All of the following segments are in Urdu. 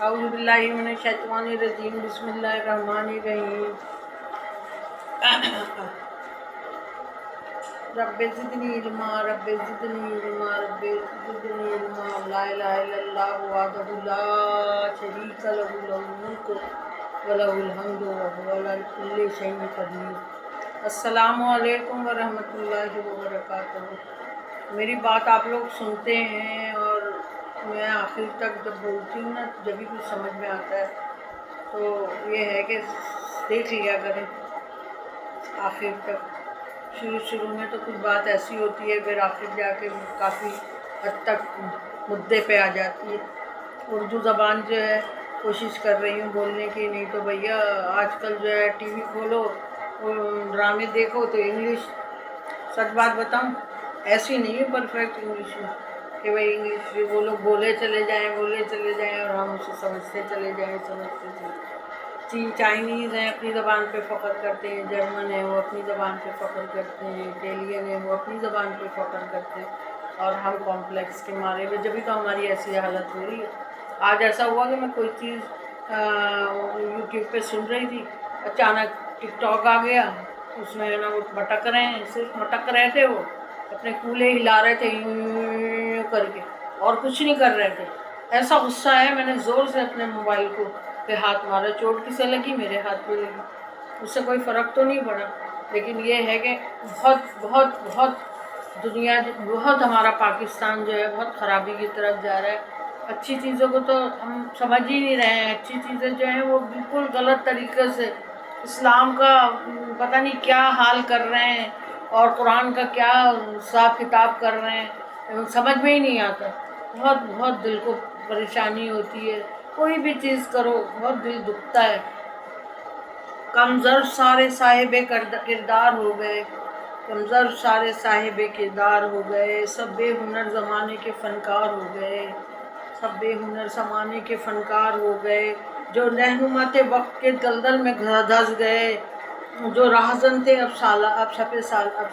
اعوذ باللہ من الشیطان الرجیم بسم اللہ الرحمن الرحیم رب زدنی علما رب زدنی علما رب زدنی علما لا الہ الا اللہ وحدہ لا شریک لہ لہ الملک ولہ الحمد وہو علی کل شیء قدیر۔ السلام علیکم ورحمۃ اللہ وبرکاتہ۔ میری بات آپ لوگ سنتے ہیں اور میں آخر تک جب بولتی ہوں نا جب بھی کچھ سمجھ میں آتا ہے تو یہ ہے کہ دیکھ لیا کریں آخر تک۔ شروع میں تو کچھ بات ایسی ہوتی ہے پھر آخر جا کے کافی حد تک مدعے پہ آ جاتی ہے۔ اردو زبان جو ہے کوشش کر رہی ہوں بولنے کی، نہیں تو بھیا آج کل جو ہے ٹی وی کھولو ڈرامے دیکھو تو انگلش، سچ بات بتاؤں ایسی نہیں ہے پرفیکٹ انگلش میں کہ بھائی انگلش وہ لوگ بولے چلے جائیں اور ہم اسے سمجھتے چلے جائیں۔ چائنیز ہیں اپنی زبان پہ فخر کرتے ہیں، جرمن ہیں وہ اپنی زبان پہ فخر کرتے ہیں، اٹیلین ہیں وہ اپنی زبان پہ فخر کرتے ہیں، اور ہم کمپلیکس کے مارے ہوئے جبھی تو ہماری ایسی حالت ہو رہی ہے۔ آج ایسا ہوا کہ میں کوئی چیز یوٹیوب پہ سن رہی تھی، اچانک ٹک ٹاک آ گیا، اس میں نا وہ مٹک رہے ہیں، صرف مٹک رہے تھے، وہ اپنے کولے ہلا رہے تھے یوں کر کے اور کچھ نہیں کر رہے تھے۔ ایسا غصہ ہے میں نے زور سے اپنے موبائل کو پہ ہاتھ مارا، چوٹ کسے لگی؟ میرے ہاتھ پہ لگی، اس سے کوئی فرق تو نہیں پڑا، لیکن یہ ہے کہ بہت دنیا، بہت ہمارا پاکستان جو ہے بہت خرابی کی طرف جا رہا ہے۔ اچھی چیزوں کو تو ہم سمجھ ہی نہیں رہے ہیں، اچھی چیزیں جو ہیں وہ بالکل غلط طریقے سے اسلام کا پتہ نہیں کیا حال کر رہے ہیں اور قرآن کا کیا حساب کتاب کر رہے ہیں، سمجھ میں ہی نہیں آتا۔ بہت دل کو پریشانی ہوتی ہے، کوئی بھی چیز کرو بہت دل دکھتا ہے۔ کمزور سارے صاحب کردار ہو گئے، کمزور سارے صاحب کردار ہو گئے، سب بے ہنر زمانے کے فنکار ہو گئے، سب بے ہنر زمانے کے فنکار ہو گئے، جو رہنما تھے وقت کے دلدل میں دھس گئے، جو راہزن تھے اب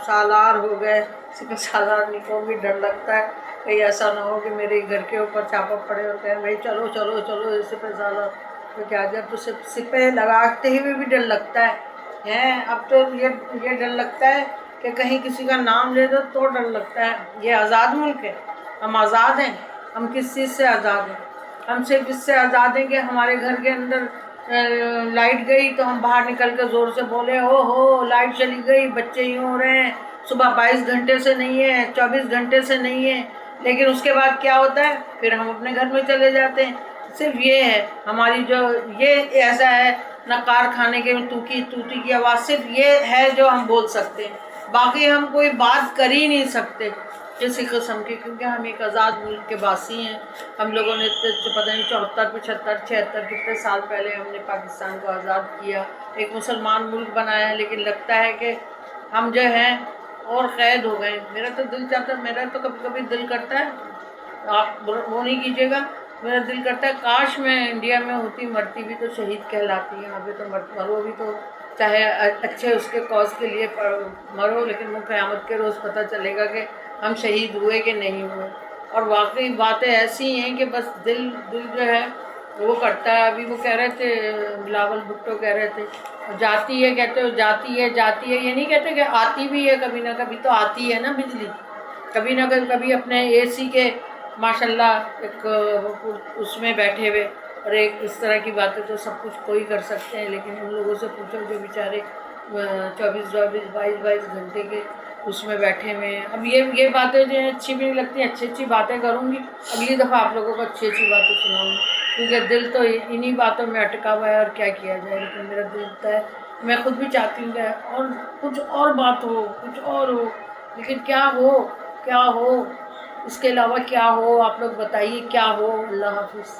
سالار ہو گئے۔ سپہ سالار نکو بھی ڈر لگتا ہے کہیں ایسا نہ ہو کہ میرے گھر کے اوپر چھاپا پڑے اور کہیں بھائی چلو چلو چلو سپہ سالار تو کیا جب تو سپہ لگاتے ہوئے بھی ڈر لگتا ہے۔ اب تو یہ ڈر لگتا ہے کہ کہیں کسی کا نام لے دو تو ڈر لگتا ہے۔ یہ آزاد ملک ہے، ہم آزاد ہیں؟ ہم کس چیز سے آزاد ہیں؟ ہم صرف اس سے آزاد ہیں کہ ہمارے گھر کے اندر لائٹ گئی تو ہم باہر نکل کے زور سے بولے او ہو لائٹ چلی گئی، بچے یوں ہو رہے ہیں، صبح 22 گھنٹے سے نہیں ہے، 24 گھنٹے سے نہیں ہے، لیکن اس کے بعد کیا ہوتا ہے؟ پھر ہم اپنے گھر میں چلے جاتے ہیں۔ صرف یہ ہے ہماری جو یہ ایسا ہے نہ کارخانے کے توتی کی آواز، صرف یہ ہے جو ہم بول سکتے ہیں، باقی ہم کوئی بات کر ہی نہیں سکتے کسی قسم کی، کیونکہ ہم ایک آزاد ملک کے باسی ہیں۔ ہم لوگوں نے پتہ نہیں 74 75 76 کتنے سال پہلے ہم نے پاکستان کو آزاد کیا، ایک مسلمان ملک بنایا، لیکن لگتا ہے کہ ہم جو ہیں اور قید ہو گئے۔ میرا تو دل چاہتا ہے، میرا تو کبھی کبھی دل کرتا ہے، آپ وہ نہیں کیجیے گا، میرا دل کرتا ہے کاش میں انڈیا میں ہوتی، مرتی بھی تو شہید کہلاتی ہے، ابھی تو مرو بھی تو چاہے اچھے اس کے کاز کے لیے مرو، لیکن وہ قیامت کے روز پتہ چلے گا کہ ہم شہید ہوئے کہ نہیں ہوئے۔ اور واقعی باتیں ایسی ہیں کہ بس دل جو ہے وہ کرتا ہے۔ ابھی وہ کہہ رہے تھے، بلاول بھٹو کہہ رہے تھے جاتی ہے، کہتے ہو جاتی ہے، یہ نہیں کہتے کہ آتی بھی ہے، کبھی نہ کبھی تو آتی ہے نا بجلی، کبھی نہ کبھی اپنے اے سی کے ماشاءاللہ ایک اس میں بیٹھے ہوئے، اور ایک اس طرح کی باتیں تو سب کچھ کوئی کر سکتے ہیں، لیکن ان لوگوں سے پوچھو جو بیچارے 22 گھنٹے کے اس میں بیٹھے ہوئے ہیں۔ اب یہ باتیں جو ہیں اچھی بھی نہیں لگتی، اچھی باتیں کروں گی، اگلی دفعہ آپ لوگوں کو اچھی باتیں سناؤں گی، کیونکہ دل تو انہی باتوں میں اٹکا ہوا ہے اور کیا کیا جائے۔ لیکن میرا دل ہوتا ہے، میں خود بھی چاہتی ہوں کہ اور کچھ اور بات ہو، کچھ اور ہو، لیکن کیا ہو اس کے علاوہ کیا ہو؟ آپ لوگ بتائیے کیا ہو؟ اللہ حافظ۔